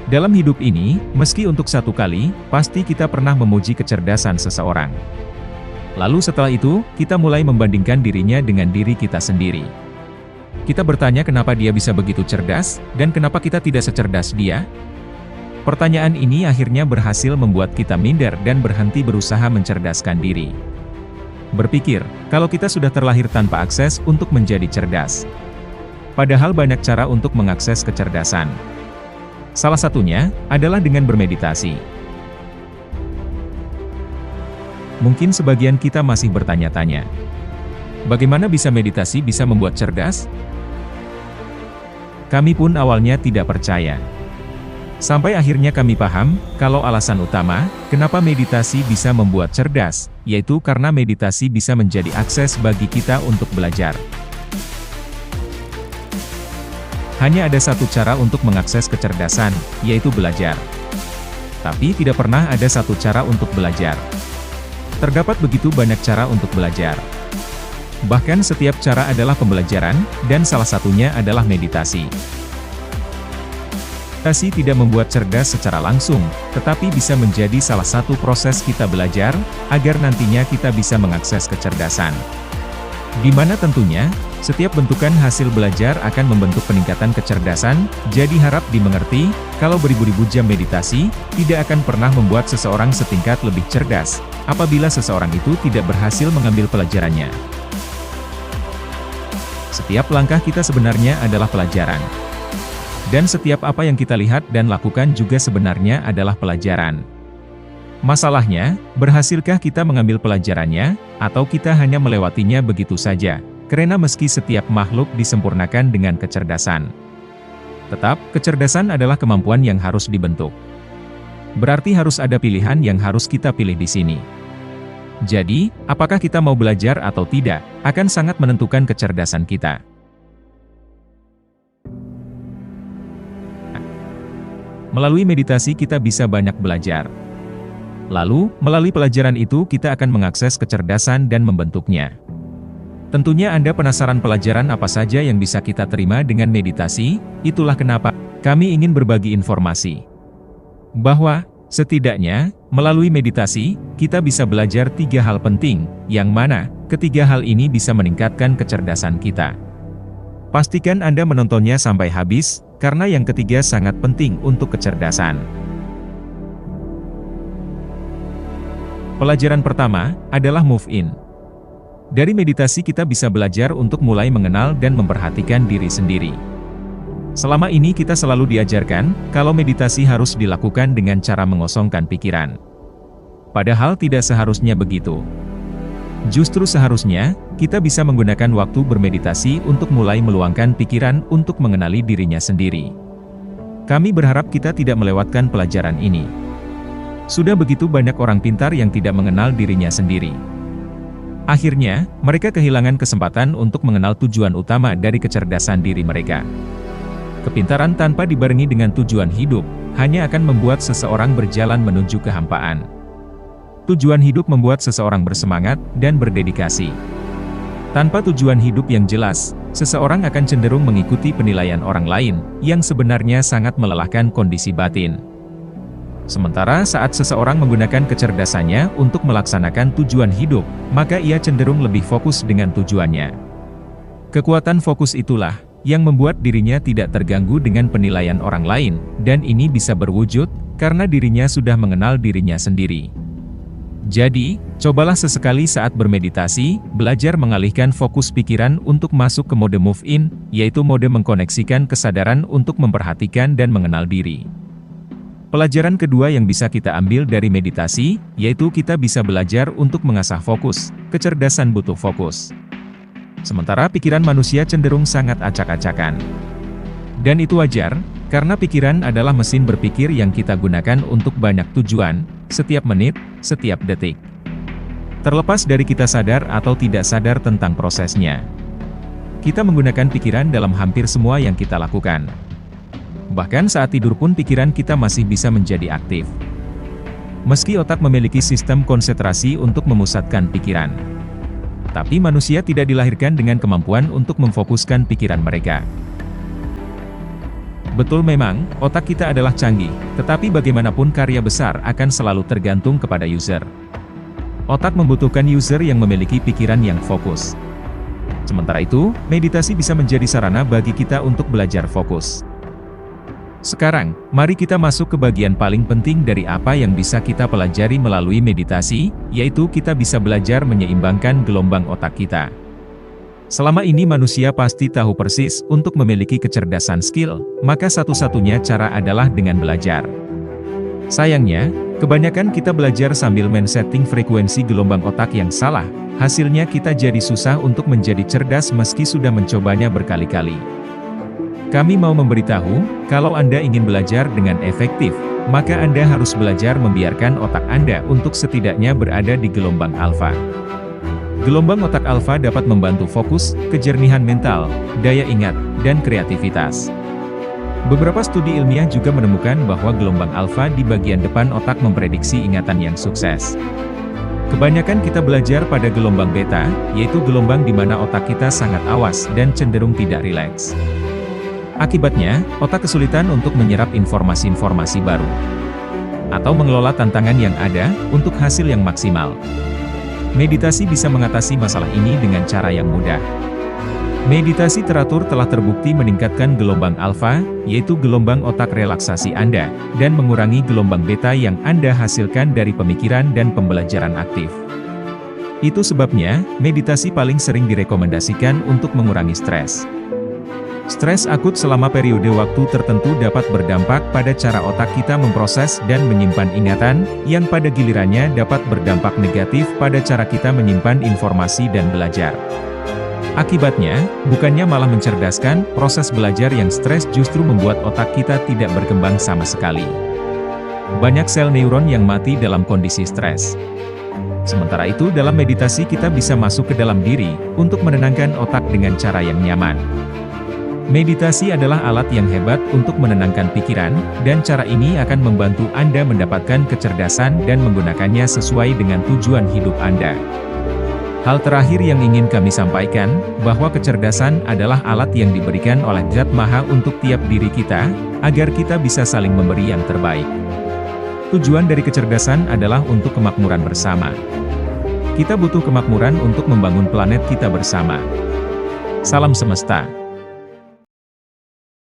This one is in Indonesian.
Dalam hidup ini, meski untuk satu kali, pasti kita pernah memuji kecerdasan seseorang. Lalu setelah itu, kita mulai membandingkan dirinya dengan diri kita sendiri. Kita bertanya kenapa dia bisa begitu cerdas, dan kenapa kita tidak secerdas dia? Pertanyaan ini akhirnya berhasil membuat kita minder dan berhenti berusaha mencerdaskan diri. Berpikir, kalau kita sudah terlahir tanpa akses untuk menjadi cerdas. Padahal banyak cara untuk mengakses kecerdasan. Salah satunya adalah dengan bermeditasi. Mungkin sebagian kita masih bertanya-tanya, bagaimana bisa meditasi bisa membuat cerdas? Kami pun awalnya tidak percaya. Sampai akhirnya kami paham, kalau alasan utama, kenapa meditasi bisa membuat cerdas, yaitu karena meditasi bisa menjadi akses bagi kita untuk belajar. Hanya ada satu cara untuk mengakses kecerdasan, yaitu belajar. Tapi tidak pernah ada satu cara untuk belajar. Terdapat begitu banyak cara untuk belajar. Bahkan setiap cara adalah pembelajaran, dan salah satunya adalah meditasi. Meditasi tidak membuat cerdas secara langsung, tetapi bisa menjadi salah satu proses kita belajar, agar nantinya kita bisa mengakses kecerdasan. Di mana tentunya, setiap bentukan hasil belajar akan membentuk peningkatan kecerdasan, jadi harap dimengerti, kalau beribu-ribu jam meditasi, tidak akan pernah membuat seseorang setingkat lebih cerdas, apabila seseorang itu tidak berhasil mengambil pelajarannya. Setiap langkah kita sebenarnya adalah pelajaran. Dan setiap apa yang kita lihat dan lakukan juga sebenarnya adalah pelajaran. Masalahnya, berhasilkah kita mengambil pelajarannya, atau kita hanya melewatinya begitu saja? Karena meski setiap makhluk disempurnakan dengan kecerdasan. Tetap, kecerdasan adalah kemampuan yang harus dibentuk. Berarti harus ada pilihan yang harus kita pilih di sini. Jadi, apakah kita mau belajar atau tidak, akan sangat menentukan kecerdasan kita. Melalui meditasi kita bisa banyak belajar. Lalu, melalui pelajaran itu kita akan mengakses kecerdasan dan membentuknya. Tentunya Anda penasaran pelajaran apa saja yang bisa kita terima dengan meditasi, itulah kenapa kami ingin berbagi informasi. Bahwa, setidaknya, melalui meditasi, kita bisa belajar 3 hal penting, yang mana, ketiga hal ini bisa meningkatkan kecerdasan kita. Pastikan Anda menontonnya sampai habis, karena yang ketiga sangat penting untuk kecerdasan. Pelajaran pertama adalah move in. Dari meditasi kita bisa belajar untuk mulai mengenal dan memperhatikan diri sendiri. Selama ini kita selalu diajarkan, kalau meditasi harus dilakukan dengan cara mengosongkan pikiran. Padahal tidak seharusnya begitu. Justru seharusnya, kita bisa menggunakan waktu bermeditasi untuk mulai meluangkan pikiran untuk mengenali dirinya sendiri. Kami berharap kita tidak melewatkan pelajaran ini. Sudah begitu banyak orang pintar yang tidak mengenal dirinya sendiri. Akhirnya, mereka kehilangan kesempatan untuk mengenal tujuan utama dari kecerdasan diri mereka. Kepintaran tanpa dibarengi dengan tujuan hidup, hanya akan membuat seseorang berjalan menuju kehampaan. Tujuan hidup membuat seseorang bersemangat dan berdedikasi. Tanpa tujuan hidup yang jelas, seseorang akan cenderung mengikuti penilaian orang lain, yang sebenarnya sangat melelahkan kondisi batin. Sementara saat seseorang menggunakan kecerdasannya untuk melaksanakan tujuan hidup, maka ia cenderung lebih fokus dengan tujuannya. Kekuatan fokus itulah yang membuat dirinya tidak terganggu dengan penilaian orang lain, dan ini bisa berwujud karena dirinya sudah mengenal dirinya sendiri. Jadi, cobalah sesekali saat bermeditasi, belajar mengalihkan fokus pikiran untuk masuk ke mode move in, yaitu mode mengkoneksikan kesadaran untuk memperhatikan dan mengenal diri. Pelajaran kedua yang bisa kita ambil dari meditasi, yaitu kita bisa belajar untuk mengasah fokus. Kecerdasan butuh fokus. Sementara pikiran manusia cenderung sangat acak-acakan. Dan itu wajar, karena pikiran adalah mesin berpikir yang kita gunakan untuk banyak tujuan, setiap menit, setiap detik. Terlepas dari kita sadar atau tidak sadar tentang prosesnya. Kita menggunakan pikiran dalam hampir semua yang kita lakukan. Bahkan saat tidur pun pikiran kita masih bisa menjadi aktif. Meski otak memiliki sistem konsentrasi untuk memusatkan pikiran. Tapi manusia tidak dilahirkan dengan kemampuan untuk memfokuskan pikiran mereka. Betul memang, otak kita adalah canggih, tetapi bagaimanapun karya besar akan selalu tergantung kepada user. Otak membutuhkan user yang memiliki pikiran yang fokus. Sementara itu, meditasi bisa menjadi sarana bagi kita untuk belajar fokus. Sekarang, mari kita masuk ke bagian paling penting dari apa yang bisa kita pelajari melalui meditasi, yaitu kita bisa belajar menyeimbangkan gelombang otak kita. Selama ini manusia pasti tahu persis untuk memiliki kecerdasan skill, maka satu-satunya cara adalah dengan belajar. Sayangnya, kebanyakan kita belajar sambil men-setting frekuensi gelombang otak yang salah, hasilnya kita jadi susah untuk menjadi cerdas meski sudah mencobanya berkali-kali. Kami mau memberitahu, kalau Anda ingin belajar dengan efektif, maka Anda harus belajar membiarkan otak Anda untuk setidaknya berada di gelombang alfa. Gelombang otak alfa dapat membantu fokus, kejernihan mental, daya ingat, dan kreativitas. Beberapa studi ilmiah juga menemukan bahwa gelombang alfa di bagian depan otak memprediksi ingatan yang sukses. Kebanyakan kita belajar pada gelombang beta, yaitu gelombang di mana otak kita sangat awas dan cenderung tidak rileks. Akibatnya, otak kesulitan untuk menyerap informasi-informasi baru, atau mengelola tantangan yang ada, untuk hasil yang maksimal. Meditasi bisa mengatasi masalah ini dengan cara yang mudah. Meditasi teratur telah terbukti meningkatkan gelombang alfa, yaitu gelombang otak relaksasi Anda, dan mengurangi gelombang beta yang Anda hasilkan dari pemikiran dan pembelajaran aktif. Itu sebabnya, meditasi paling sering direkomendasikan untuk mengurangi stres. Stres akut selama periode waktu tertentu dapat berdampak pada cara otak kita memproses dan menyimpan ingatan, yang pada gilirannya dapat berdampak negatif pada cara kita menyimpan informasi dan belajar. Akibatnya, bukannya malah mencerdaskan, proses belajar yang stres justru membuat otak kita tidak berkembang sama sekali. Banyak sel neuron yang mati dalam kondisi stres. Sementara itu dalam meditasi kita bisa masuk ke dalam diri, untuk menenangkan otak dengan cara yang nyaman. Meditasi adalah alat yang hebat untuk menenangkan pikiran, dan cara ini akan membantu Anda mendapatkan kecerdasan dan menggunakannya sesuai dengan tujuan hidup Anda. Hal terakhir yang ingin kami sampaikan, bahwa kecerdasan adalah alat yang diberikan oleh Zat Maha untuk tiap diri kita, agar kita bisa saling memberi yang terbaik. Tujuan dari kecerdasan adalah untuk kemakmuran bersama. Kita butuh kemakmuran untuk membangun planet kita bersama. Salam semesta.